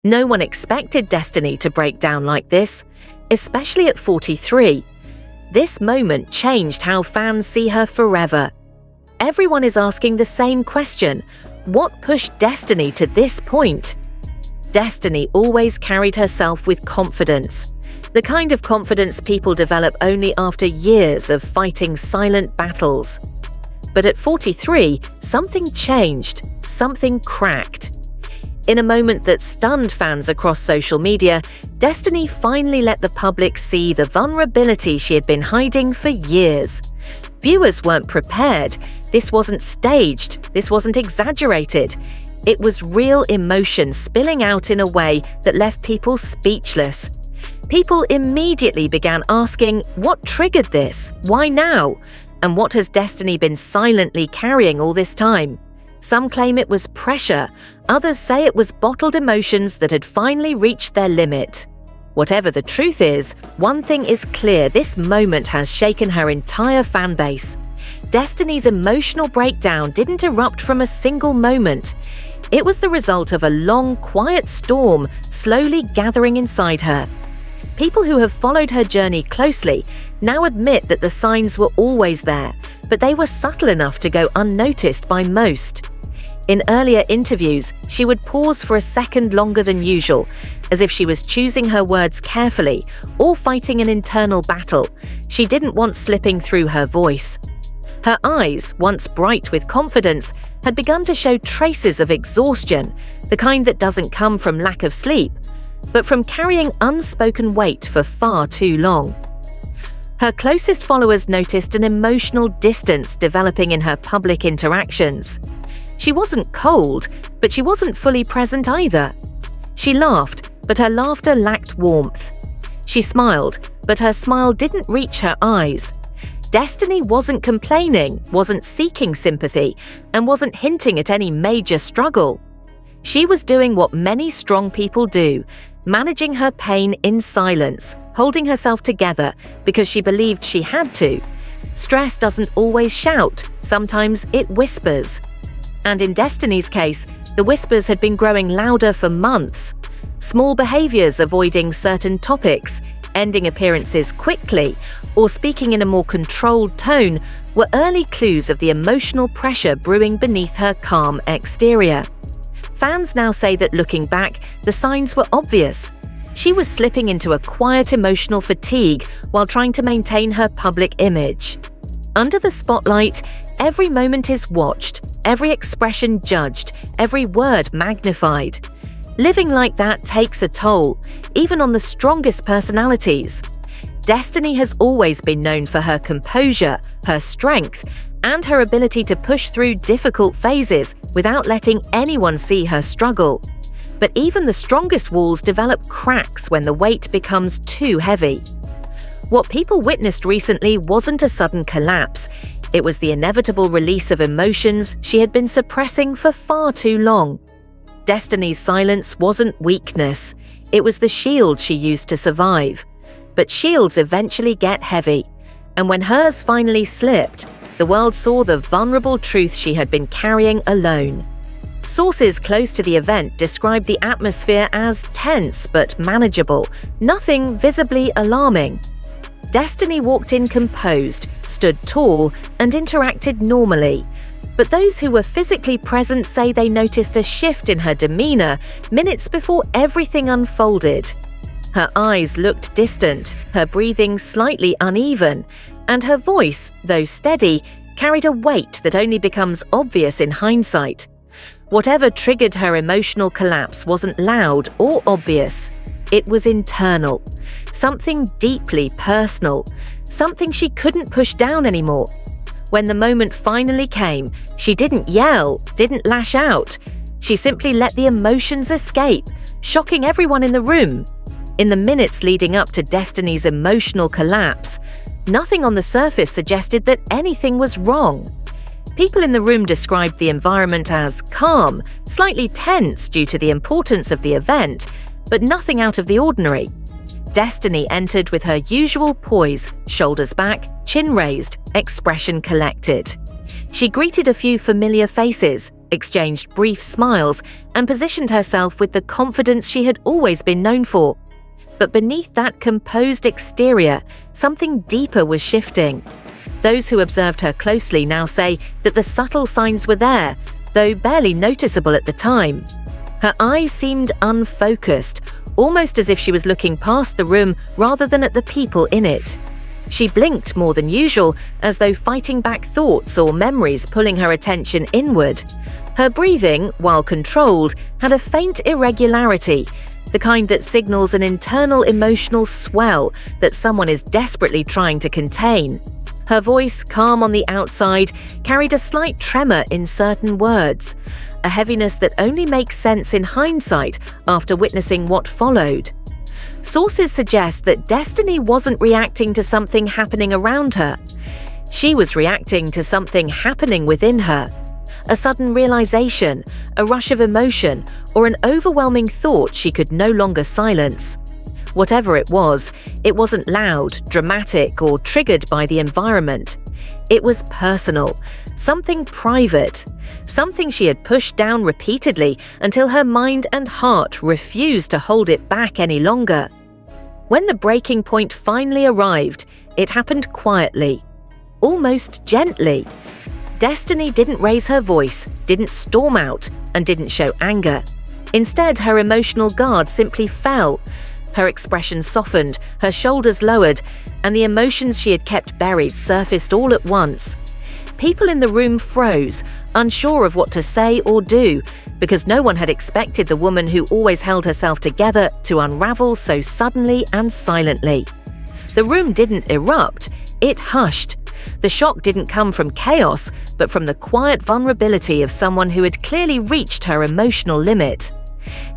No one expected Destiny to break down like this, especially at 43. This moment changed how fans see her forever. Everyone is asking the same question: what pushed Destiny to this point? Destiny always carried herself with confidence. The kind of confidence people develop only after years of fighting silent battles. But at 43, something changed, something cracked. In a moment that stunned fans across social media, Destiny finally let the public see the vulnerability she had been hiding for years. Viewers weren't prepared. This wasn't staged. This wasn't exaggerated. It was real emotion spilling out in a way that left people speechless. People immediately began asking, what triggered this? Why now? And what has Destiny been silently carrying all this time? Some claim it was pressure. Others say it was bottled emotions that had finally reached their limit. Whatever the truth is, one thing is clear: this moment has shaken her entire fan base. Destiny's emotional breakdown didn't erupt from a single moment. It was the result of a long, quiet storm slowly gathering inside her. People who have followed her journey closely now admit that the signs were always there, but they were subtle enough to go unnoticed by most. In earlier interviews, she would pause for a second longer than usual, as if she was choosing her words carefully or fighting an internal battle. She didn't want slipping through her voice. Her eyes, once bright with confidence, had begun to show traces of exhaustion, the kind that doesn't come from lack of sleep, but from carrying unspoken weight for far too long. Her closest followers noticed an emotional distance developing in her public interactions. She wasn't cold, but she wasn't fully present either. She laughed, but her laughter lacked warmth. She smiled, but her smile didn't reach her eyes. Destiny wasn't complaining, wasn't seeking sympathy, and wasn't hinting at any major struggle. She was doing what many strong people do, managing her pain in silence, holding herself together because she believed she had to. Stress doesn't always shout, sometimes it whispers. And in Destiny's case, the whispers had been growing louder for months. Small behaviors avoiding certain topics, ending appearances quickly, or speaking in a more controlled tone were early clues of the emotional pressure brewing beneath her calm exterior. Fans now say that looking back, the signs were obvious. She was slipping into a quiet emotional fatigue while trying to maintain her public image. Under the spotlight, every moment is watched, every expression judged, every word magnified. Living like that takes a toll, even on the strongest personalities. Destiny has always been known for her composure, her strength, and her ability to push through difficult phases without letting anyone see her struggle. But even the strongest walls develop cracks when the weight becomes too heavy. What people witnessed recently wasn't a sudden collapse. It was the inevitable release of emotions she had been suppressing for far too long. Destiny's silence wasn't weakness. It was the shield she used to survive. But shields eventually get heavy, and when hers finally slipped, the world saw the vulnerable truth she had been carrying alone. Sources close to the event described the atmosphere as tense but manageable, nothing visibly alarming. Destiny walked in composed, stood tall, and interacted normally. But those who were physically present say they noticed a shift in her demeanor minutes before everything unfolded. Her eyes looked distant, her breathing slightly uneven, and her voice, though steady, carried a weight that only becomes obvious in hindsight. Whatever triggered her emotional collapse wasn't loud or obvious. It was internal, something deeply personal, something she couldn't push down anymore. When the moment finally came, she didn't yell, didn't lash out. She simply let the emotions escape, shocking everyone in the room. In the minutes leading up to Destiny's emotional collapse, nothing on the surface suggested that anything was wrong. People in the room described the environment as calm, slightly tense due to the importance of the event, but nothing out of the ordinary. Destiny entered with her usual poise, shoulders back, chin raised, expression collected. She greeted a few familiar faces, exchanged brief smiles, and positioned herself with the confidence she had always been known for. But beneath that composed exterior, something deeper was shifting. Those who observed her closely now say that the subtle signs were there, though barely noticeable at the time. Her eyes seemed unfocused, almost as if she was looking past the room rather than at the people in it. She blinked more than usual, as though fighting back thoughts or memories pulling her attention inward. Her breathing, while controlled, had a faint irregularity, the kind that signals an internal emotional swell that someone is desperately trying to contain. Her voice, calm on the outside, carried a slight tremor in certain words, a heaviness that only makes sense in hindsight after witnessing what followed. Sources suggest that Destiny wasn't reacting to something happening around her. She was reacting to something happening within her. A sudden realization, a rush of emotion, or an overwhelming thought she could no longer silence. Whatever it wasn't loud, dramatic, or triggered by the environment. It was personal, something private, something she had pushed down repeatedly until her mind and heart refused to hold it back any longer. When the breaking point finally arrived, it happened quietly, almost gently. Destiny didn't raise her voice, didn't storm out, and didn't show anger. Instead, her emotional guard simply fell. Her expression softened, her shoulders lowered, and the emotions she had kept buried surfaced all at once. People in the room froze, unsure of what to say or do, because no one had expected the woman who always held herself together to unravel so suddenly and silently. The room didn't erupt, it hushed. The shock didn't come from chaos, but from the quiet vulnerability of someone who had clearly reached her emotional limit.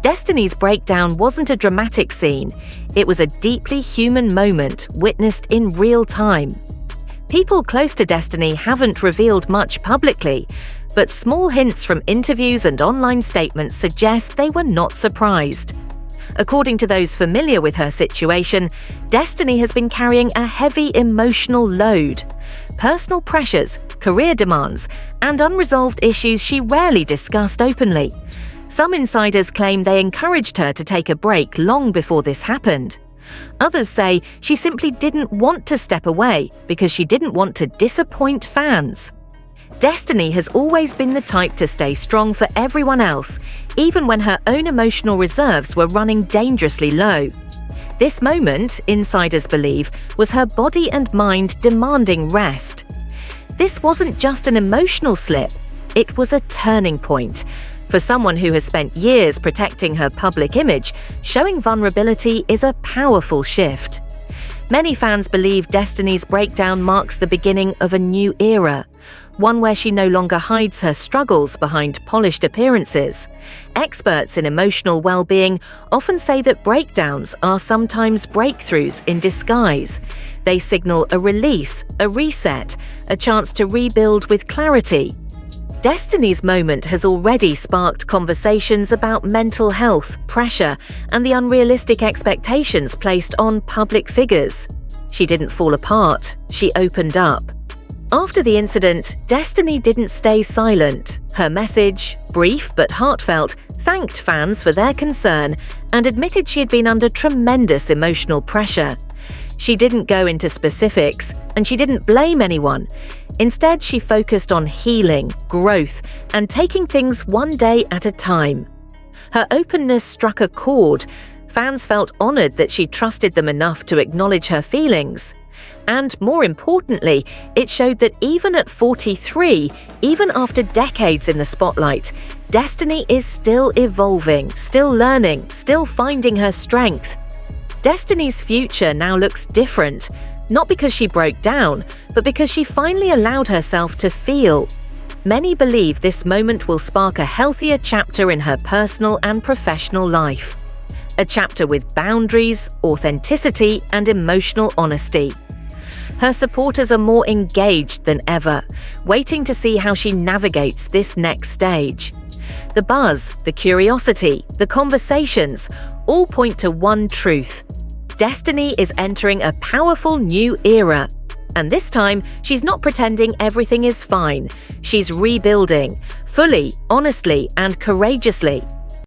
Destiny's breakdown wasn't a dramatic scene, it was a deeply human moment witnessed in real time. People close to Destiny haven't revealed much publicly, but small hints from interviews and online statements suggest they were not surprised. According to those familiar with her situation, Destiny has been carrying a heavy emotional load. Personal pressures, career demands, and unresolved issues she rarely discussed openly. Some insiders claim they encouraged her to take a break long before this happened. Others say she simply didn't want to step away because she didn't want to disappoint fans. Destiny has always been the type to stay strong for everyone else, even when her own emotional reserves were running dangerously low. This moment, insiders believe, was her body and mind demanding rest. This wasn't just an emotional slip, it was a turning point. For someone who has spent years protecting her public image, showing vulnerability is a powerful shift. Many fans believe Destiny's breakdown marks the beginning of a new era, one where she no longer hides her struggles behind polished appearances. Experts in emotional well-being often say that breakdowns are sometimes breakthroughs in disguise. They signal a release, a reset, a chance to rebuild with clarity. Destiny's moment has already sparked conversations about mental health, pressure, and the unrealistic expectations placed on public figures. She didn't fall apart, she opened up. After the incident, Destiny didn't stay silent. Her message, brief but heartfelt, thanked fans for their concern and admitted she had been under tremendous emotional pressure. She didn't go into specifics, and she didn't blame anyone. Instead, she focused on healing, growth, and taking things one day at a time. Her openness struck a chord. Fans felt honored that she trusted them enough to acknowledge her feelings. And more importantly, it showed that even at 43, even after decades in the spotlight, Destiny is still evolving, still learning, still finding her strength. Destiny's future now looks different, not because she broke down, but because she finally allowed herself to feel. Many believe this moment will spark a healthier chapter in her personal and professional life. A chapter with boundaries, authenticity, and emotional honesty. Her supporters are more engaged than ever, waiting to see how she navigates this next stage. The buzz, the curiosity, the conversations all point to one truth. Destiny is entering a powerful new era. And this time, she's not pretending everything is fine. She's rebuilding, fully, honestly, and courageously.